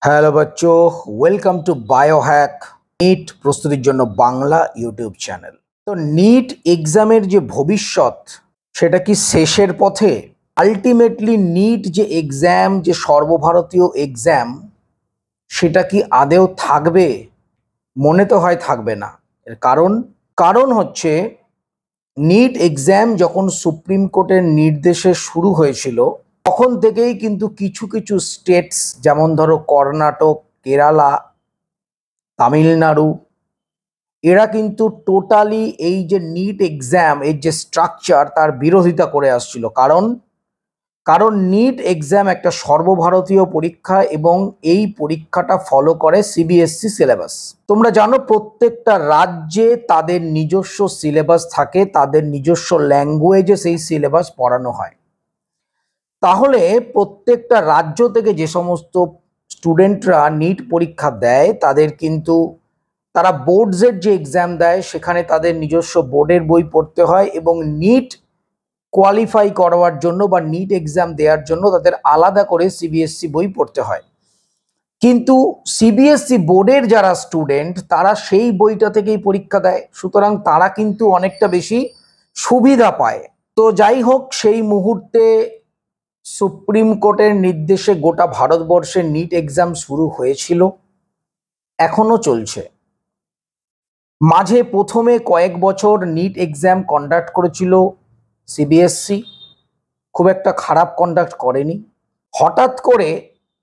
Hello বাচ্চো, welcome to Biohack NEET প্রস্তুতির জন্য বাংলা ইউটিউব চ্যানেল। তো নিট এক্সামের যে ভবিষ্যৎ সেটা কি শেষের পথে? আলটিমেটলি নিট যে এক্সাম, যে সর্বভারতীয় এক্সাম, সেটা কি আদেও থাকবে? মনে তো হয় থাকবে না। এর কারণ হচ্ছে নিট এক্সাম যখন সুপ্রিম কোর্টের নির্দেশে শুরু হয়েছিল তখন থেকেই কিন্তু কিছু কিছু স্টেটস, যেমন ধরো কর্ণাটক, কেরালা, তামিলনাড়ু, এরা কিন্তু টোটালি এই যে নিট এক্সাম এর যে স্ট্রাকচার তার বিরোধিতা করে আসছিল। কারণ নিট এক্সাম একটা সর্বভারতীয় পরীক্ষা এবং এই পরীক্ষাটা ফলো করে সিবিএসসি সিলেবাস। তোমরা জানো প্রত্যেকটা রাজ্যে তাদের নিজস্ব সিলেবাস থাকে, তাদের নিজস্ব ল্যাঙ্গুয়েজে সেই সিলেবাস পড়ানো হয়। তাহলে প্রত্যেকটা রাজ্য থেকে যে সমস্ত স্টুডেন্টরা নিট পরীক্ষা দেয় তাদের কিন্তু তারা বোর্ডসের যে এক্সাম দেয় সেখানে তাদের নিজস্ব বোর্ডের বই পড়তে হয় এবং নিট কোয়ালিফাই করার জন্য বা নিট এক্সাম দেওয়ার জন্য তাদের আলাদা করে সিবিএসসি বই পড়তে হয়। কিন্তু সিবিএসসি বোর্ডের যারা স্টুডেন্ট তারা সেই বইটা থেকেই পরীক্ষা দেয়, সুতরাং তারা কিন্তু অনেকটা বেশি সুবিধা পায়। তো যাই হোক, সেই মুহূর্তে সুপ্রিম কোর্টের নির্দেশে গোটা ভারতবর্ষে নিট এক্সাম শুরু হয়েছিল, এখনো চলছে। মাঝে প্রথমে কয়েক বছর নিট এক্সাম কন্ডাক্ট করেছিল সিবিএসসি, খুব একটা খারাপ কন্ডাক্ট করেনি। হঠাৎ করে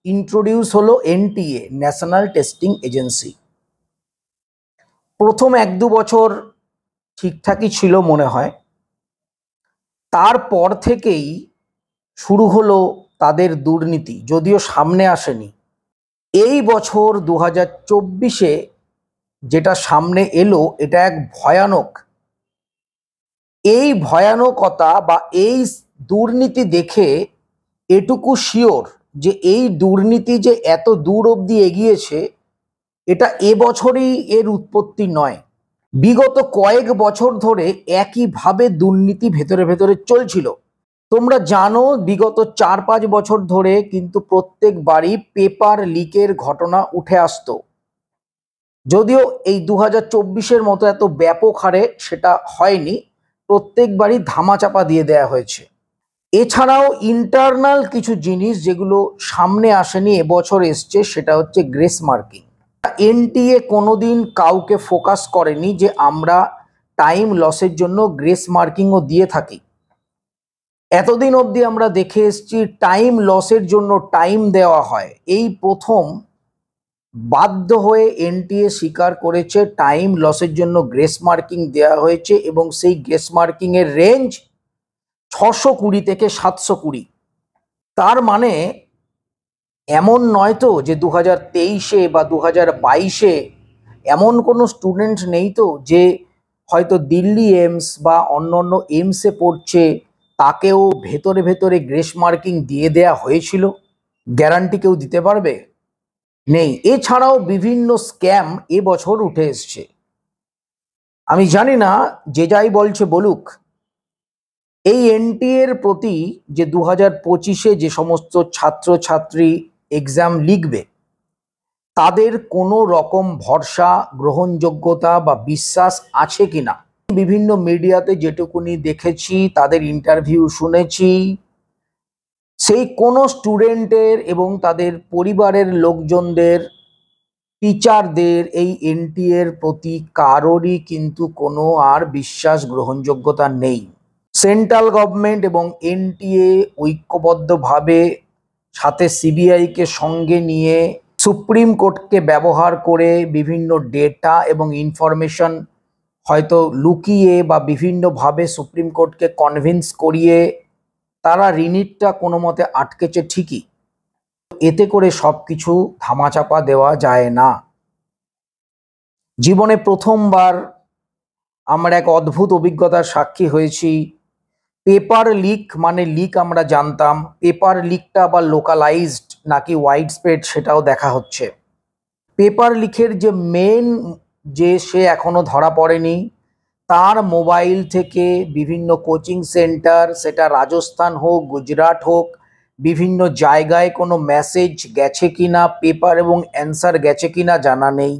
ইন্ট্রোডিউস হলো এনটিএ, ন্যাশনাল টেস্টিং এজেন্সি। প্রথম 1-2 বছর ঠিকঠাকই ছিল মনে হয়, তারপর থেকেই শুরু হলো তাদের দুর্নীতি, যদিও সামনে আসেনি। এই বছর 2024-এ যেটা সামনে এলো এটা এক ভয়ানক। এই ভয়ানকতা বা এই দুর্নীতি দেখে এটুকু শিওর যে এই দুর্নীতি যে এত দূর অবধি এগিয়েছে এটা এবছরই এর উৎপত্তি নয়। বিগত কয়েক বছর ধরে একইভাবে দুর্নীতি ভেতরে ভেতরে চলছিল। তোমরা জানো বিগত 4-5 বছর ধরে কিন্তু প্রত্যেকবারই পেপার লিকের ঘটনা উঠে আসতো, যদিও এই 2024-এর মতো এত ব্যাপক হারে সেটা হয়নি, প্রত্যেকবারই ধামাচাপা দিয়ে দেয়া হয়েছে। এছাড়াও ইন্টারনাল কিছু জিনিস যেগুলো সামনে আসেনি এবছর এসছে, সেটা হচ্ছে গ্রেস মার্কিং। এনটিএ কোনোদিন কাউকে ফোকাস করেনি যে আমরা টাইম লসের জন্য গ্রেস মার্কিংও দিয়ে থাকি। এতদিন অবধি আমরা দেখে এসছি টাইম লসের জন্য টাইম দেওয়া হয়, এই প্রথম বাধ্য হয়ে এনটিএ স্বীকার করেছে টাইম লসের জন্য গ্রেস মার্কিং দেওয়া হয়েছে এবং সেই গ্রেস মার্কিং এর রেঞ্জ 620 থেকে 720। তার মানে এমন নয় তো যে 2023-এ বা 2022-এ এমন কোনো স্টুডেন্ট নেই তো যে হয়তো দিল্লি এইমস বা অন্য এইমসে পড়ছে তাকেও ভেতরে ভেতরে গ্রেস মার্কিং দিয়ে দেয়া হয়েছিল? গ্যারান্টি কেউ দিতে পারবে? নেই। এছাড়াও বিভিন্ন স্ক্যাম এবছর উঠে এসছে। আমি জানি না, যে যাই বলছে বলুক, এই এনটিএর প্রতি যে 2025-এ যে সমস্ত ছাত্রছাত্রী এক্সাম লিখবে তাদের কোনো রকম ভরসা, গ্রহণযোগ্যতা বা বিশ্বাস আছে কিনা, বিভিন্ন মিডিয়াতে যেটুকুনি দেখেছি, তাদের ইন্টারভিউ শুনেছি, সেই কোনো স্টুডেন্টের এবং তাদের পরিবারের লোকজনদের, টিচারদের এই এনটিএর প্রতি কারোরই কিন্তু কোনো আর বিশ্বাস, গ্রহণযোগ্যতা নেই। সেন্ট্রাল গভর্নমেন্ট এবং এনটিএ ঐক্যবদ্ধভাবে সাথে সিবিআইকে সঙ্গে নিয়ে সুপ্রিম কোর্টকে ব্যবহার করে বিভিন্ন ডেটা এবং ইনফরমেশন হয়তো লুকিয়ে বা বিভিন্নভাবে সুপ্রিম কোর্টকে কনভিন্স করিয়ে তারা রিনিটটা কোনো মতে আটকেছে ঠিকই, এতে করে সব কিছু ধামাচাপা দেওয়া যায় না। জীবনে প্রথমবার আমরা এক অদ্ভুত অভিজ্ঞতার সাক্ষী হয়েছি। পেপার লিক মানে লিক আমরা জানতাম, পেপার লিকটা আবার লোকালাইজড নাকি ওয়াইড স্প্রেড সেটাও দেখা হচ্ছে। পেপার লিকের যে মেন, যে সে এখনো ধরা পড়েনি, তার মোবাইল থেকে বিভিন্ন কোচিং সেন্টার, সেটা রাজস্থান হোক, গুজরাট হোক, বিভিন্ন জায়গায় কোনো মেসেজ গেছে কিনা, পেপার এবং অ্যান্সার গেছে কিনা জানা নেই।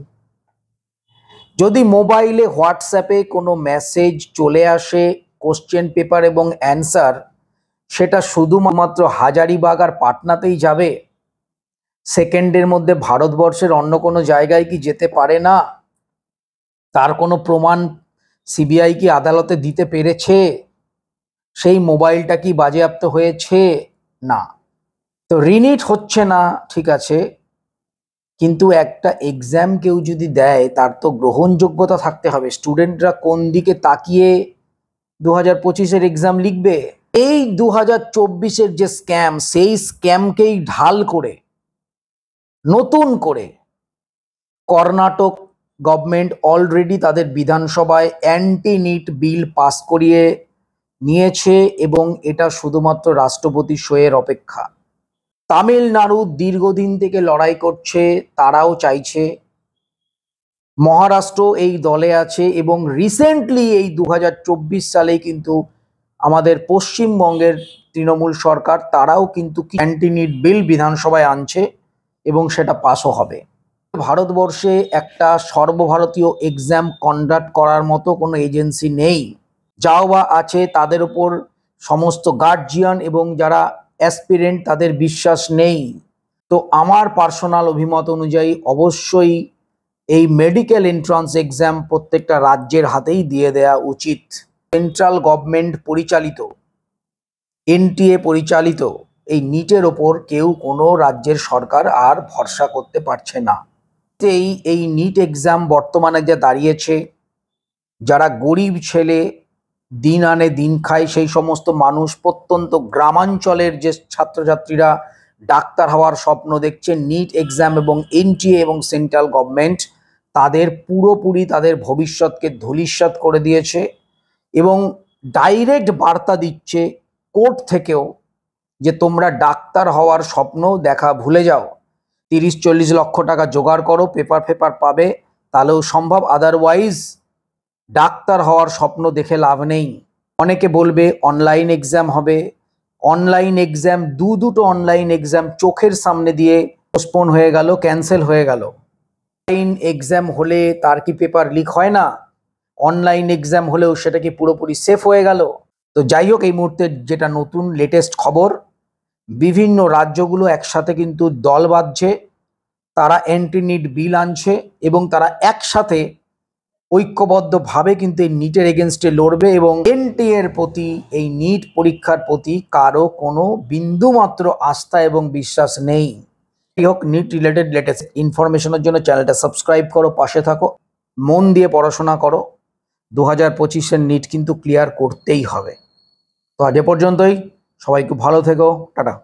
যদি মোবাইলে হোয়াটসঅ্যাপে কোনো মেসেজ চলে আসে কোশ্চেন পেপার এবং অ্যান্সার, সেটা শুধুমাত্র হাজারিবাগ আর পাটনাতেই যাবে? সেকেন্ডের মধ্যে ভারতবর্ষের অন্য কোনো জায়গায় কি যেতে পারে না? তার কোনো প্রমাণ সিবিআই কি আদালতে দিতে পেরেছে? সেই মোবাইলটা কি বাজেয়াপ্ত হয়েছে? না। তো রিনিট হচ্ছে না, ঠিক আছে, কিন্তু একটা এক্সাম কেউ যদি দেয় তার তো গ্রহণযোগ্যতা থাকতে হবে। স্টুডেন্টরা কোন দিকে তাকিয়ে 2025-এর এক্সাম লিখবে? এই 2024-এর যে স্ক্যাম, সেই স্ক্যামকেই ঢাল করে নতুন করে কর্ণাটক গভর্নমেন্ট অলরেডি তাদের বিধানসভায় অ্যান্টি নিট বিল পাস করিয়ে নিয়েছে এবং এটা শুধুমাত্র রাষ্ট্রপতি সইয়ের অপেক্ষা। তামিলনাড়ু দীর্ঘদিন থেকে লড়াই করছে, তারাও চাইছে। মহারাষ্ট্র এই দলে আছে এবং রিসেন্টলি এই 2024 সালে কিন্তু আমাদের পশ্চিমবঙ্গের তৃণমূল সরকার, তারাও কিন্তু অ্যান্টি নিট বিল বিধানসভায় আনছে এবং সেটা পাসও হবে। ভারতবর্ষে একটা সর্বভারতীয় এক্সাম কন্ডাক্ট করার মতো কোনো এজেন্সি নেই। যাও বা আছে, তাদের উপর সমস্ত গার্জিয়ান এবং যারা অ্যাসপিরেন্ট তাদের বিশ্বাস নেই। তো আমার পার্সোনাল অভিমত অনুযায়ী অবশ্যই এই মেডিকেল এন্ট্রান্স এক্সাম প্রত্যেকটা রাজ্যের হাতেই দিয়ে দেওয়া উচিত। সেন্ট্রাল গভর্নমেন্ট পরিচালিত, এনটিএ পরিচালিত এই নিটের ওপর কেউ কোনো রাজ্যের সরকার আর ভরসা করতে পারছে না। এই নিট এক্সাম বর্তমানে যা দাঁড়িয়েছে, যারা গরিব ছেলে, দিন আনে দিন খায়, সেই সমস্ত মানুষ, প্রত্যন্ত গ্রামাঞ্চলের যে ছাত্রছাত্রীরা ডাক্তার হওয়ার স্বপ্ন দেখছে, নিট এক্সাম এবং এনটিএ এবং সেন্ট্রাল গভর্নমেন্ট তাদের পুরোপুরি তাদের ভবিষ্যৎকে ধূলিসাৎ করে দিয়েছে এবং ডাইরেক্ট বার্তা দিচ্ছে কোর্ট থেকেও যে তোমরা ডাক্তার হওয়ার স্বপ্ন দেখা ভুলে যাও। 30-40 লক্ষ টাকা জোগাড় করো, পেপার পাবে, তাহলেও সম্ভব, আদারওয়াইজ ডাক্তার হওয়ার স্বপ্ন দেখে লাভ নেই। অনেকে বলবে অনলাইন এক্সাম হবে। অনলাইন এক্সাম, দুটো অনলাইন এক্সাম চোখের সামনে দিয়ে পোস্টপোন হয়ে গেল, ক্যান্সেল হয়ে গেল। অনলাইন এক্সাম হলে তার কি পেপার লিক হয় না? অনলাইন এক্সাম হলেও সেটা কি পুরোপুরি সেফ হয়ে গেল? তো যাই হোক, এই মুহূর্তে যেটা নতুন লেটেস্ট খবর, বিভিন্ন রাজ্যগুলো একসাথে কিন্তু দল বাঁধছে, তারা অ্যান্টি নিট বিল আনছে এবং তারা একসাথে ঐক্যবদ্ধভাবে কিন্তু এই নিটের এগেনস্টে লড়বে এবং এনটিএ এর প্রতি, এই নিট পরীক্ষার প্রতি কারো কোনো বিন্দুমাত্র আস্থা এবং বিশ্বাস নেই। যাই হোক, নিট রিলেটেড লেটেস্ট ইনফরমেশনের জন্য চ্যানেলটা সাবস্ক্রাইব করো, পাশে থাকো, মন দিয়ে পড়াশোনা করো। 2025-এর নিট কিন্তু ক্লিয়ার করতেই হবে। তো আজ এ পর্যন্তই, সবাই খুব ভালো থেকো, টাটা।